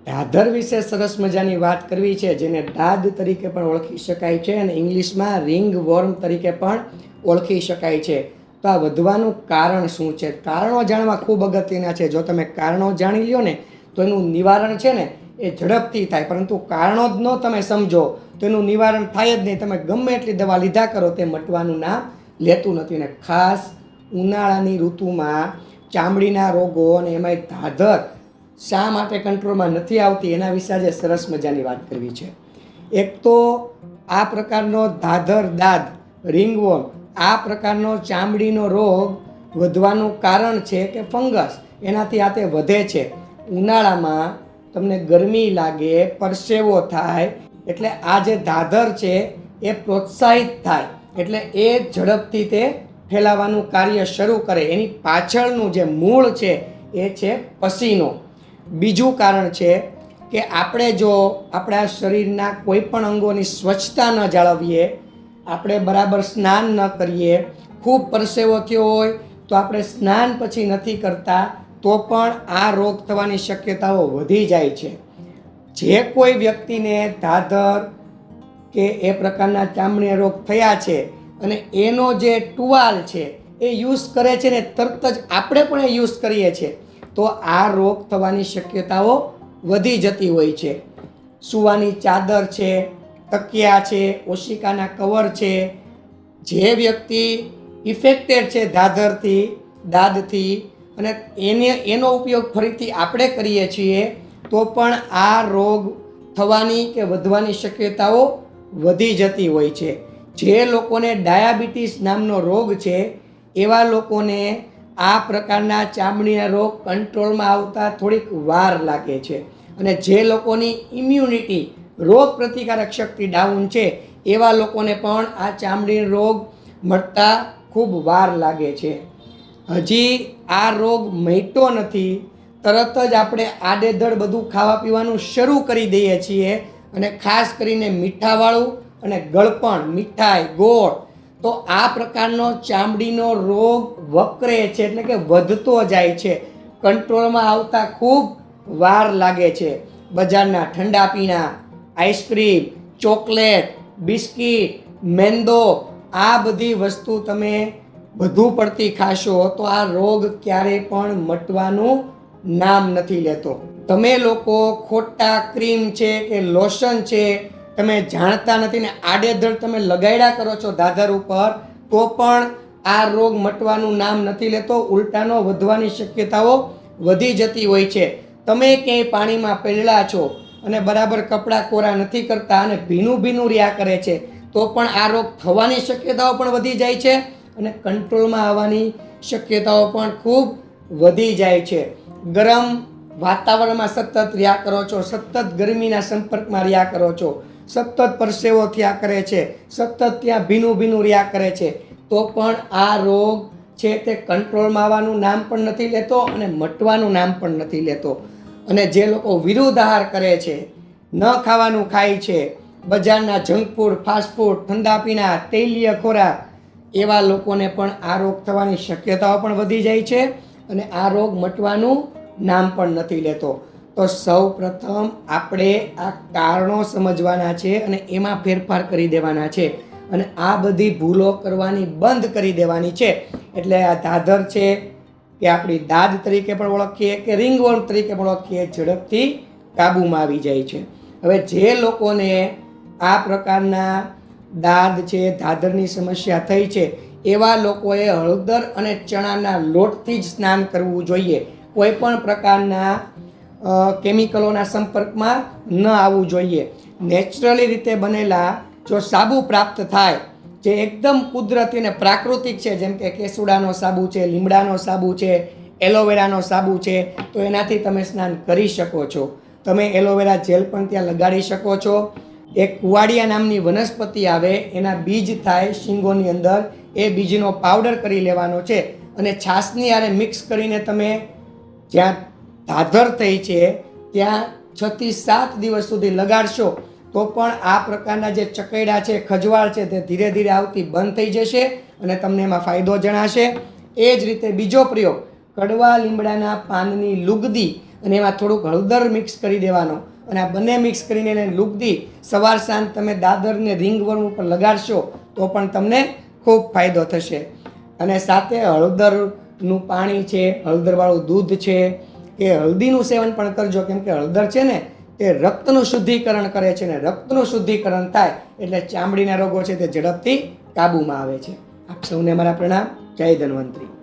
દાદર વિશે સરસ મજાની વાત કરવી છે, જેને દાદ તરીકે પણ ઓળખી શકાય છે અને ઇંગ્લિશમાં રિંગ વર્મ તરીકે પણ ઓળખી શકાય છે. તો આ વધવાનું કારણ શું છે? કારણો જાણવા ખૂબ અગત્યના છે. જો તમે કારણો જાણી લ્યો ને તો એનું નિવારણ છે ને એ ઝડપથી થાય, પરંતુ કારણો જ ન તમે સમજો તો એનું નિવારણ થાય જ નહીં. તમે ગમે એટલી દવા લીધા કરો તે મટવાનું નામ લેતું નથી. અને ખાસ ઉનાળાની ઋતુમાં ચામડીના રોગો અને એમાંય ધાધર શા માટે કંટ્રોલમાં નથી આવતી એના વિશે આજે સરસ મજાની વાત કરવી છે. એક તો આ પ્રકારનો ધાધર દાદ રિંગવોર્મ, આ પ્રકારનો ચામડીનો રોગ વધવાનું કારણ છે કે ફંગસ એનાથી આ તે વધે છે. ઉનાળામાં તમને ગરમી લાગે, પરસેવો થાય, એટલે આ જે ધાધર છે એ પ્રોત્સાહિત થાય, એટલે એ ઝડપથી તે ફેલાવાનું કાર્ય શરૂ કરે. એની પાછળનું જે મૂળ છે એ છે પસીનો. બીજું કારણ છે કે આપણે જો આપણા શરીરના કોઈ પણ અંગોની સ્વચ્છતા ન જાળવીએ, આપણે બરાબર સ્નાન ન કરીએ, ખૂબ પરસેવો થયો હોય તો આપણે સ્નાન પછી નથી કરતા, તો પણ આ રોગ થવાની શક્યતાઓ વધી જાય છે. જે કોઈ વ્યક્તિને ધાધર કે એ પ્રકારના ચામડીના રોગ થયા છે અને એનો જે ટુવાલ છે એ યુઝ કરે છે ને તરત જ આપણે પણ એ યુઝ કરીએ છીએ, તો આ રોગ થવાની શક્યતાઓ વધી જતી હોય છે. સૂવાની ચાદર છે, તકિયા છે, ઓશિકાના કવર છે, જે વ્યક્તિ ઇફેક્ટેડ છે ધાધરથી, દાદથી, અને એનો ઉપયોગ ફરીથી આપણે કરીએ છીએ તો પણ આ રોગ થવાની કે વધવાની શક્યતાઓ વધી જતી હોય છે. જે લોકોને ડાયાબિટીસ નામનો રોગ છે એવા લોકોને આ પ્રકારના ચામડીના રોગ કંટ્રોલમાં આવતા થોડીક વાર લાગે છે. અને જે લોકોની ઇમ્યુનિટી, રોગ પ્રતિકારક શક્તિ ડાઉન છે એવા લોકોને પણ આ ચામડીનો રોગ મળતા ખૂબ વાર લાગે છે. હજી આ રોગ મટ્યો નથી, તરત જ આપણે આડેધડ બધું ખાવા પીવાનું શરૂ કરી દઈએ છીએ, અને ખાસ કરીને મીઠાવાળું અને ગળપણ, મીઠાઈ, ગોળ, તો આ પ્રકારનો ચામડીનો રોગ વકરે છે, એટલે કે વધતો જાય છે. કંટ્રોલમાં આવતા ખૂબ વાર લાગે છે. બજારના ઠંડા પીણા, આઈસ્ક્રીમ, ચોકલેટ, બિસ્કિટ, મેંદો, આ બધી વસ્તુ તમે વધુ પડતી ખાશો તો આ રોગ ક્યારેય પણ મટવાનું નામ નથી લેતો. તમે લોકો ખોટા ક્રીમ છે કે લોશન છે તમે જાણતા નથી ને આડેધડ તમે લગાડ્યા કરો છો ધાધર ઉપર, તો પણ આ રોગ મટવાનું નામ નથી લેતો, ઉલટાનો વધવાની શક્યતાઓ વધી જતી હોય છે. તમે ક્યાંય પાણીમાં પલળ્યા છો અને બરાબર કપડાં કોરા નથી કરતા અને ભીનું ભીનું રહ્યા કરે છે, તો પણ આ રોગ થવાની શક્યતાઓ પણ વધી જાય છે અને કંટ્રોલમાં આવવાની શક્યતાઓ પણ ખૂબ વધી જાય છે. ગરમ વાતાવરણમાં સતત રહ્યા કરો છો, સતત ગરમીના સંપર્કમાં રહ્યા કરો છો, સતત પરસેવો થયા કરે છે, સતત ત્યાં ભીનું ભીનું રહ્યા કરે છે, તો પણ આ રોગ છે તે કંટ્રોલમાં આવવાનું નામ પણ નથી લેતો અને મટવાનું નામ પણ નથી લેતો. અને જે લોકો વિરુદ્ધ આહાર કરે છે, ન ખાવાનું ખાય છે, બજારના જંક ફૂડ, ફાસ્ટ ફૂડ, ઠંડા પીણા, તૈલીય ખોરાક, એવા લોકોને પણ આ રોગ થવાની શક્યતાઓ પણ વધી જાય છે અને આ રોગ મટવાનું નામ પણ નથી લેતો. તો સૌ પ્રથમ આપણે આ કારણો સમજવાના છે અને એમાં ફેરફાર કરી દેવાના છે અને આ બધી ભૂલો કરવાની બંધ કરી દેવાની છે. એટલે આ ધાધર છે કે આપણી દાદ તરીકે પણ ઓળખીએ કે રિંગવોર્મ તરીકે પણ ઓળખીએ, ઝડપથી કાબૂમાં આવી જાય છે. હવે જે લોકોને આ પ્રકારના દાદ છે, ધાધરની સમસ્યા થઈ છે, એવા લોકોએ હળદર અને ચણાના લોટથી જ સ્નાન કરવું જોઈએ. કોઈ પણ પ્રકારના કેમિકલોના સંપર્કમાં ન આવવું જોઈએ. નેચરલી રીતે બનેલા જો સાબુ પ્રાપ્ત થાય જે એકદમ કુદરતી અને પ્રાકૃતિક છે, જેમ કે કેસુડાનો સાબુ છે, લીમડાનો સાબુ છે, એલોવેરાનો સાબુ છે, તો એનાથી તમે સ્નાન કરી શકો છો. તમે એલોવેરા જેલ પણ ત્યાં લગાડી શકો છો. એક કુવાડિયા નામની વનસ્પતિ આવે, એના બીજ થાય શીંગોની અંદર, એ બીજનો પાવડર કરી લેવાનો છે અને છાશની હારે મિક્સ કરીને તમે જ્યાં ધાધર થઈ છે ત્યાં 6 થી 7 દિવસ સુધી લગાડશો તો પણ આ પ્રકારના જે ચકૈડા છે, ખજવાળ છે, તે ધીરે ધીરે આવતી બંધ થઈ જશે અને તમને એમાં ફાયદો જણાશે. એ જ રીતે બીજો પ્રયોગ, કડવા લીમડાના પાનની લુગદી અને એમાં થોડુંક હળદર મિક્સ કરી દેવાનો અને આ બંને મિક્સ કરીને એને લૂકથી સવાર સાંજ તમે દાદરને રિંગવર્મ ઉપર લગાડશો તો પણ તમને ખૂબ ફાયદો થશે. અને સાથે હળદરનું પાણી છે, હળદરવાળું દૂધ છે કે હળદીનું સેવન પણ કરજો, કેમ કે હળદર છે ને તે રક્તનું શુદ્ધિકરણ કરે છે, ને રક્તનું શુદ્ધિકરણ થાય એટલે ચામડીના રોગો છે તે ઝડપથી કાબૂમાં આવે છે. આપ સૌને મારા પ્રણામ. જય ધન્વંતરી.